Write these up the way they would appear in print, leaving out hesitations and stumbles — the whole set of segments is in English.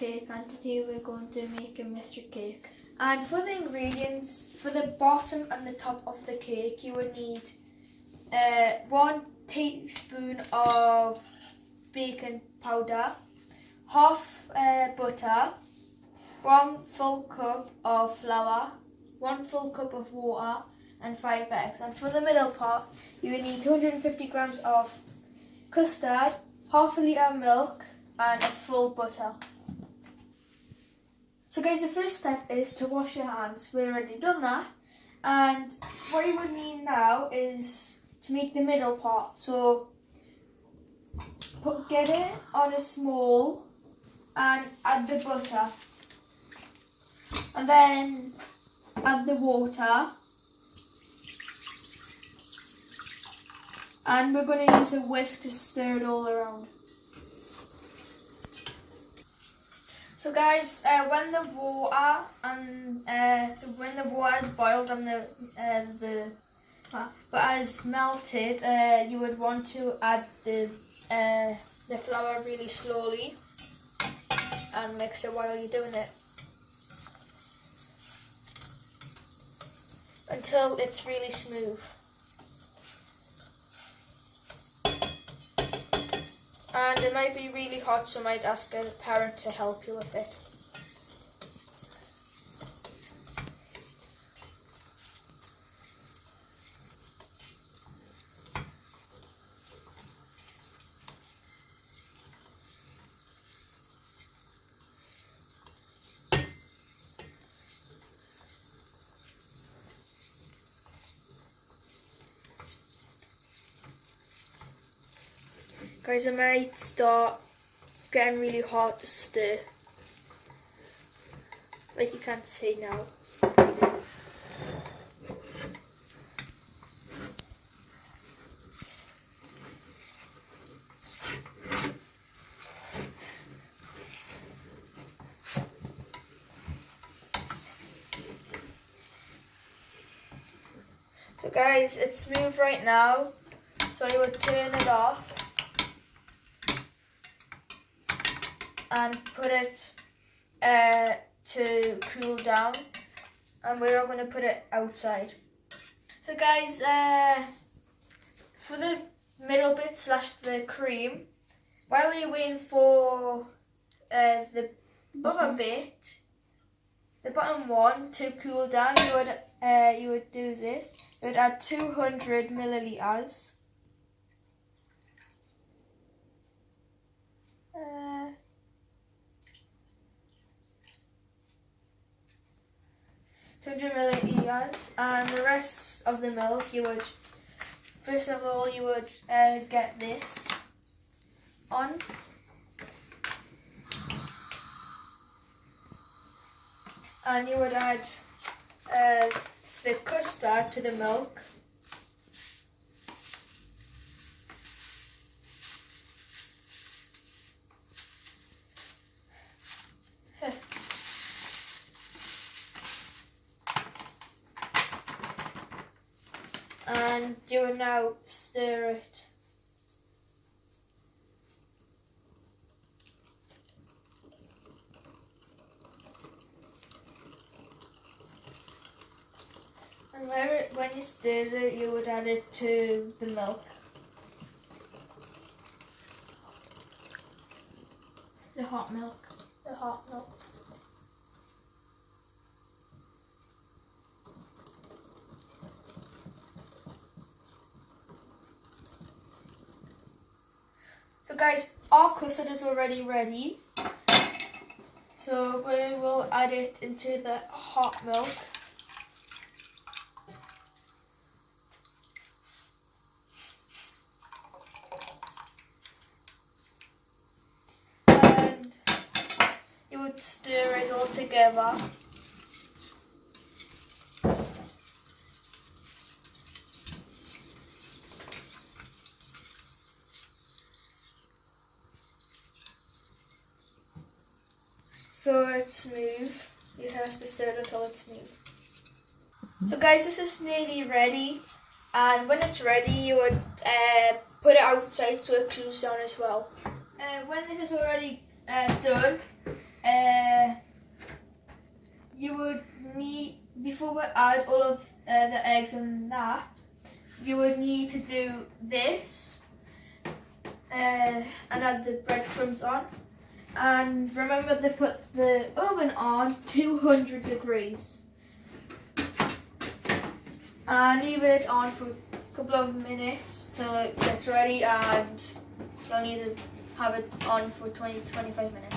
Cake, and today we're going to make a mustard cake. And for the ingredients, for the bottom and the top of the cake, you would need 1 teaspoon of baking powder, half butter, 1 full cup of flour, 1 full cup of water, and 5 eggs. And for the middle part, you would need 250 grams of custard, half a litre of milk, and a full butter. So guys, the first step is to wash your hands. We've already done that. And what you would need now is to make the middle part. So get it on a small and add the butter. And then add the water. And we're going to use a whisk to stir it all around. So guys, when the water is boiled and the butter is melted, you would want to add the flour really slowly and mix it while you're doing it until it's really smooth. And it might be really hot, so you might ask a parent to help you with it. Guys, it might start getting really hard to stir, like you can't see now. So guys, it's smooth right now, so I would turn it off and put it to cool down, and we're going to put it outside. So guys, for the middle bit / the cream, while you're waiting for the other bit, the bottom one, to cool down, you would do this. You would add 200 milliliters. 200 milliliters, and the rest of the milk you would, first of all, you would get this on. And you would add the custard to the milk. And you will now stir it. And when you stirred it, you would add it to the milk. The hot milk. The hot milk. So guys, our custard is already ready. So we will add it into the hot milk. And you would stir it all together. So it's smooth. You have to stir it until it's smooth. So guys, this is nearly ready, and when it's ready you would put it outside so it cools down as well. When this is already done, you add all of the eggs and that, you would need to do this and add the breadcrumbs on. And remember to put the oven on 200 degrees. And leave it on for a couple of minutes till it gets ready, and you'll need to have it on for 20-25 minutes.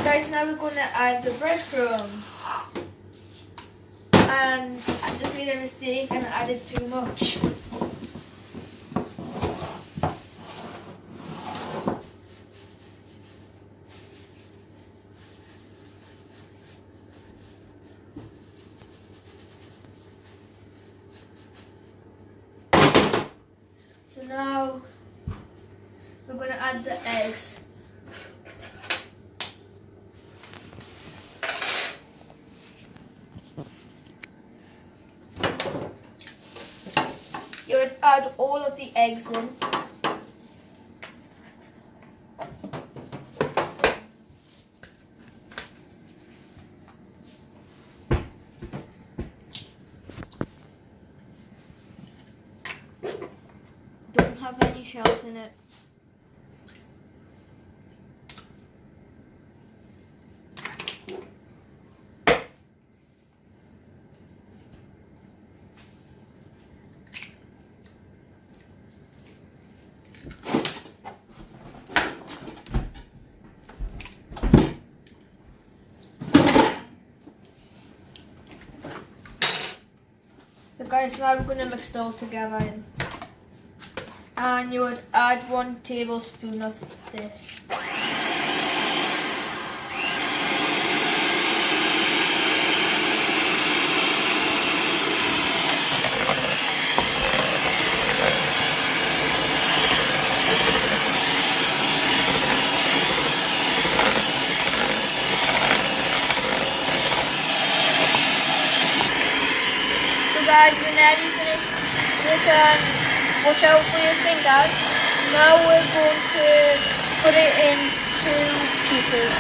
Guys, now we're going to add the breadcrumbs. And I just made a mistake and added too much. So now we're going to add the eggs. You would add all of the eggs in. Don't have any shells in it. So guys, now we're going to mix those together in. And you would add 1 tablespoon of this. So guys, when you finish this, watch out for your fingers. Now we're going to put it in 2 pieces.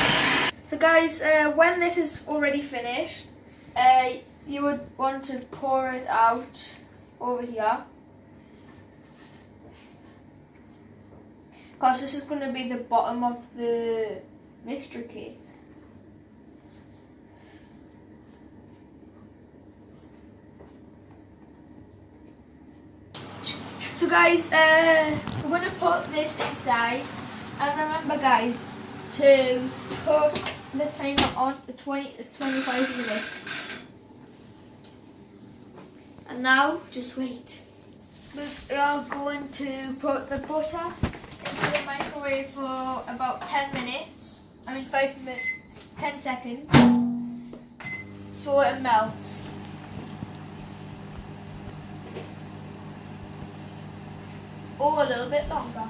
So guys, when this is already finished, you would want to pour it out over here. Because this is going to be the bottom of the mixture cake. So guys, we're going to put this inside, and remember guys, to put the timer on for 20 to 25 minutes. And now, just wait. We are going to put the butter into the microwave for about 10 minutes, 5 minutes, 10 seconds, so it melts. Or a little bit longer.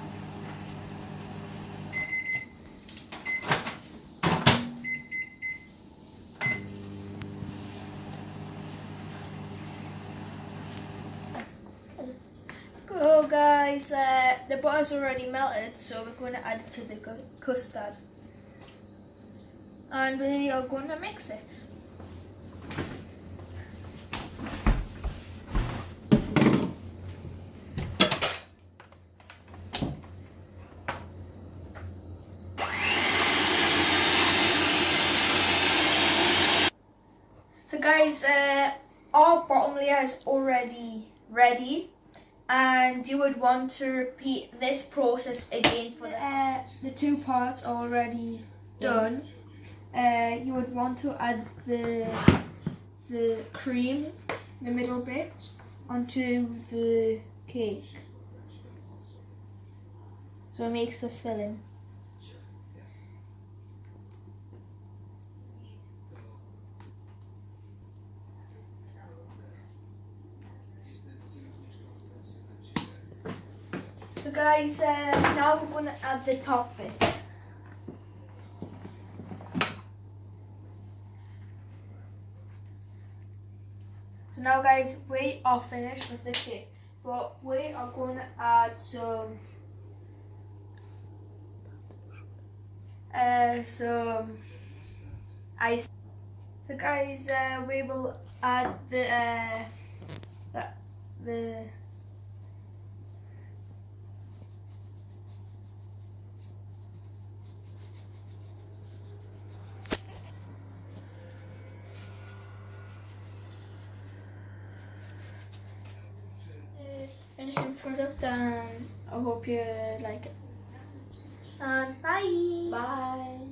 Go guys, the butter's already melted, so we're going to add it to the custard. And we are going to mix it. So guys, our bottom layer is already ready, and you would want to repeat this process again for the 2 parts already done. You would want to add the cream, the middle bit, onto the cake, so it makes the filling. So guys, now we're going to add the top bit. So now guys, we are finished with the cake, but we are going to add some ice. So guys, we will add the finishing product, and I hope you like it. and bye. Bye.